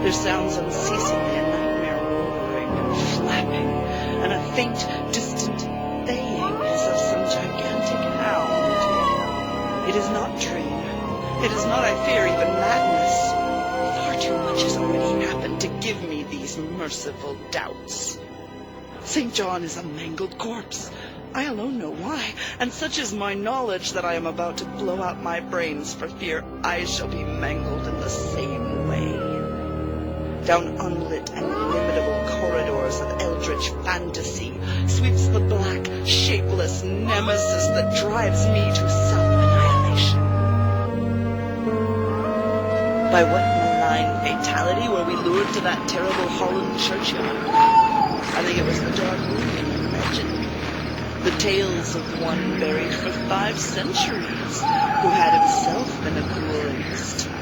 There sounds unceasingly a nightmare roaring and flapping, and a faint, distant baying as of some gigantic hound. It is not dream. It is not, I fear, even madness. Far too much has already happened to give me these merciful doubts. St. John is a mangled corpse. I alone know why, and such is my knowledge that I am about to blow out my brains for fear I shall be mangled in the same way. Down unlit and illimitable corridors of eldritch fantasy sweeps the black, shapeless nemesis that drives me to self-annihilation. By what malign fatality were we lured to that terrible Holland churchyard? I think it was the dark room legend. The tales of one buried for 5 centuries, who had himself been a ghoul in his time.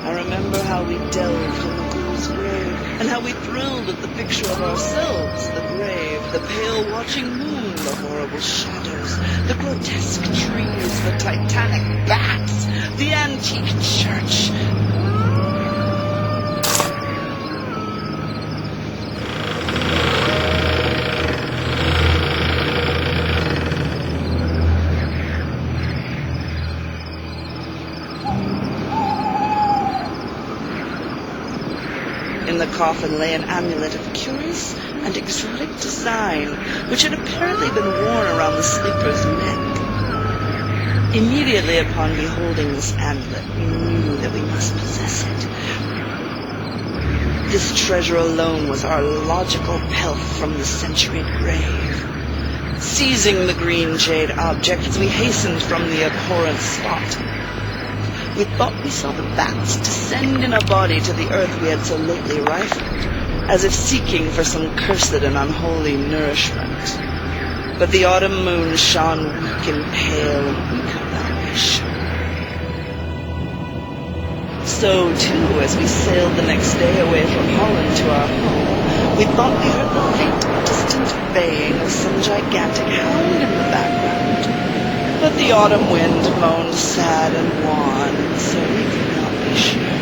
I remember how we delved in the ghoul's grave, and how we thrilled at the picture of ourselves, the grave, the pale watching moon, the horrible shadows, the grotesque trees, the titanic bats, the antique church. In the coffin lay an amulet of curious and exotic design, which had apparently been worn around the sleeper's neck. Immediately upon beholding this amulet, we knew that we must possess it. This treasure alone was our logical pelf from the centuried grave. Seizing the green jade object, we hastened from the abhorrent spot. We thought we saw the bats descend in a body to the earth we had so lately rifled, as if seeking for some cursed and unholy nourishment. But the autumn moon shone weak and pale, and we could not be sure. So, too, as we sailed the next day away from Holland to our home, we thought we heard the faint, distant baying of some gigantic hound in the background. But the autumn wind moaned sad and wan, so we could not be sure.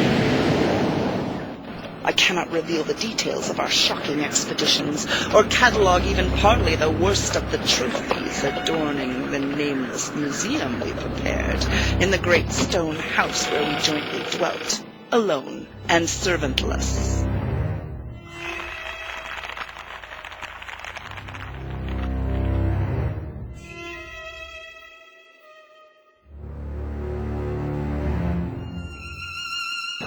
I cannot reveal the details of our shocking expeditions, or catalogue even partly the worst of the trophies adorning the nameless museum we prepared in the great stone house where we jointly dwelt, alone and servantless.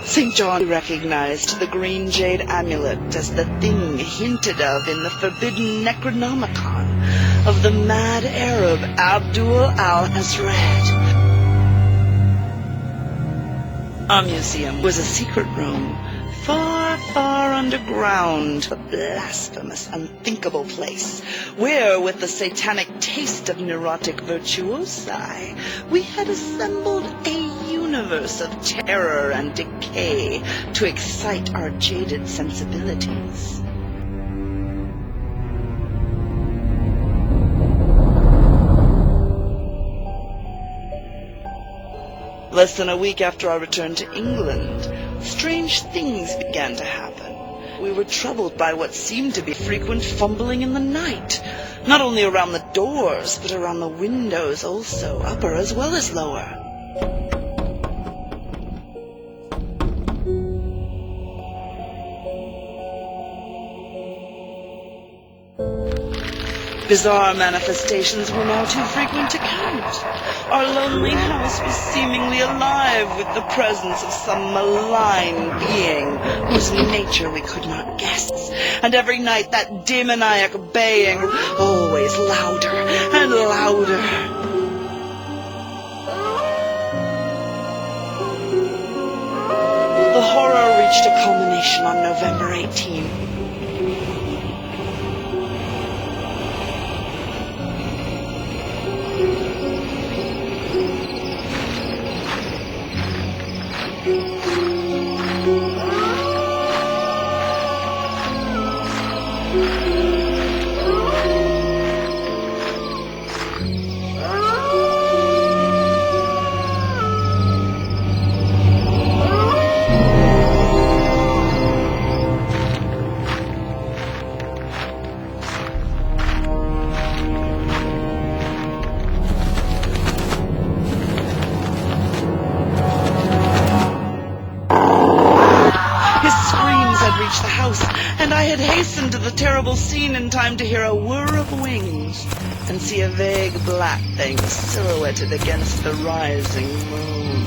St. John recognized the green jade amulet as the thing hinted of in the forbidden Necronomicon of the mad Arab Abdul al-Azred. Our museum was a secret room, far, far underground, a blasphemous, unthinkable place, where, with the satanic taste of neurotic virtuosi, we had assembled a universe of terror and decay to excite our jaded sensibilities. Less than a week after our return to England, strange things began to happen. We were troubled by what seemed to be frequent fumbling in the night, not only around the doors, but around the windows also, upper as well as lower. Bizarre manifestations were now too frequent to count. Our lonely house was seemingly alive with the presence of some malign being whose nature we could not guess. And every night that demoniac baying, always louder and louder. The horror reached a culmination on November 18. terrible scene in time to hear a whir of wings and see a vague black thing silhouetted against the rising moon.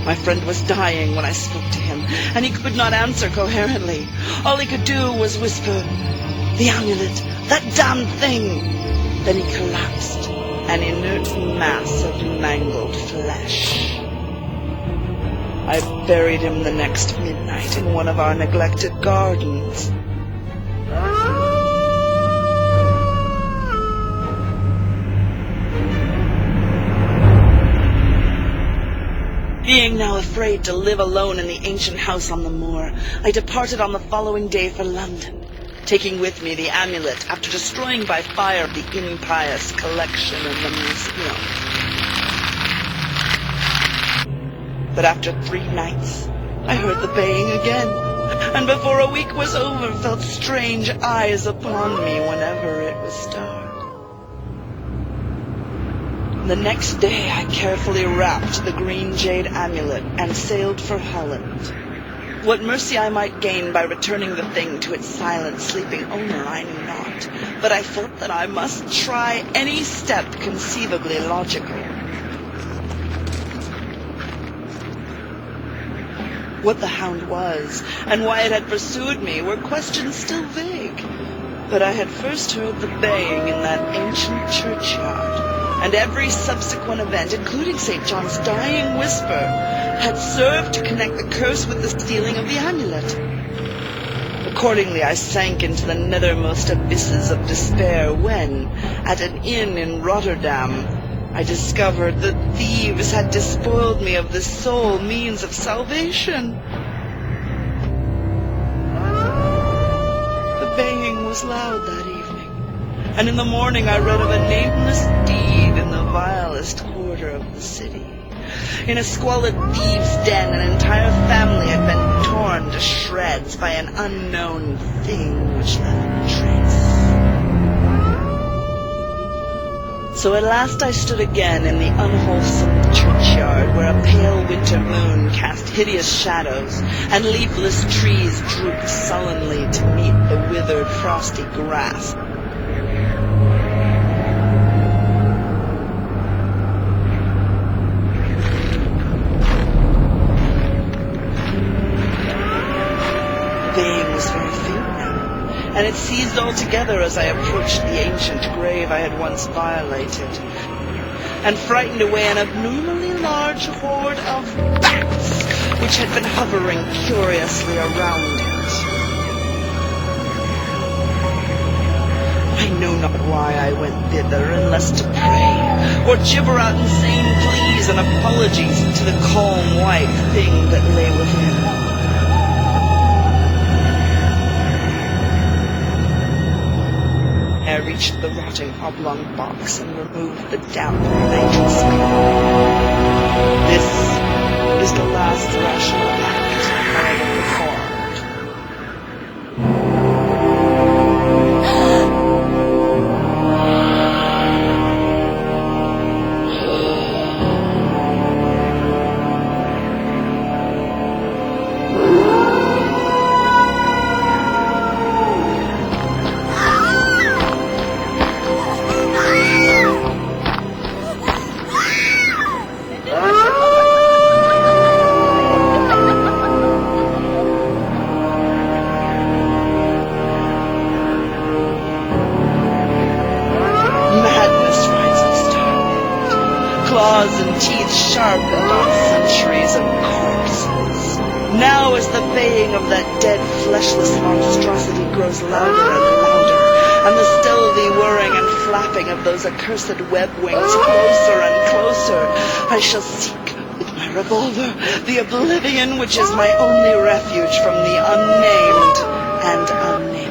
My friend was dying when I spoke to him, and he could not answer coherently. All he could do was whisper, "The amulet! That damned thing!" Then he collapsed, an inert mass of mangled flesh. I buried him the next midnight in one of our neglected gardens. Being now afraid to live alone in the ancient house on the moor, I departed on the following day for London, taking with me the amulet after destroying by fire the impious collection in the museum. But after 3 nights, I heard the baying again, and before a week was over, felt strange eyes upon me whenever it was dark. The next day, I carefully wrapped the green jade amulet and sailed for Holland. What mercy I might gain by returning the thing to its silent, sleeping owner, I knew not, but I felt that I must try any step conceivably logical. What the Hound was, and why it had pursued me, were questions still vague. But I had first heard the baying in that ancient churchyard, and every subsequent event, including St. John's dying whisper, had served to connect the curse with the stealing of the amulet. Accordingly, I sank into the nethermost abysses of despair when, at an inn in Rotterdam, I discovered that thieves had despoiled me of the sole means of salvation. The baying was loud that evening, and in the morning I read of a nameless deed in the vilest quarter of the city. In a squalid thieves' den, an entire family had been torn to shreds by an unknown thing which left no trace. So at last I stood again in the unwholesome churchyard, where a pale winter moon cast hideous shadows, and leafless trees drooped sullenly to meet the withered, frosty grass. Baying was very faint now, and it ceased altogether as I approached the ancient grave I had once violated, and frightened away an abnormally large horde of bats which had been hovering curiously around it. I know not why I went thither unless to pray, or gibber out insane pleas and apologies to the calm white thing that lay within. I reached the rotting oblong box and removed the damp nitrous screen. This is the last rational act I ever performed. Claws and teeth sharpened on centuries of corpses. Now as the baying of that dead, fleshless monstrosity grows louder and louder, and the stealthy whirring and flapping of those accursed web wings closer and closer, I shall seek with my revolver the oblivion which is my only refuge from the unnamed and unnamed.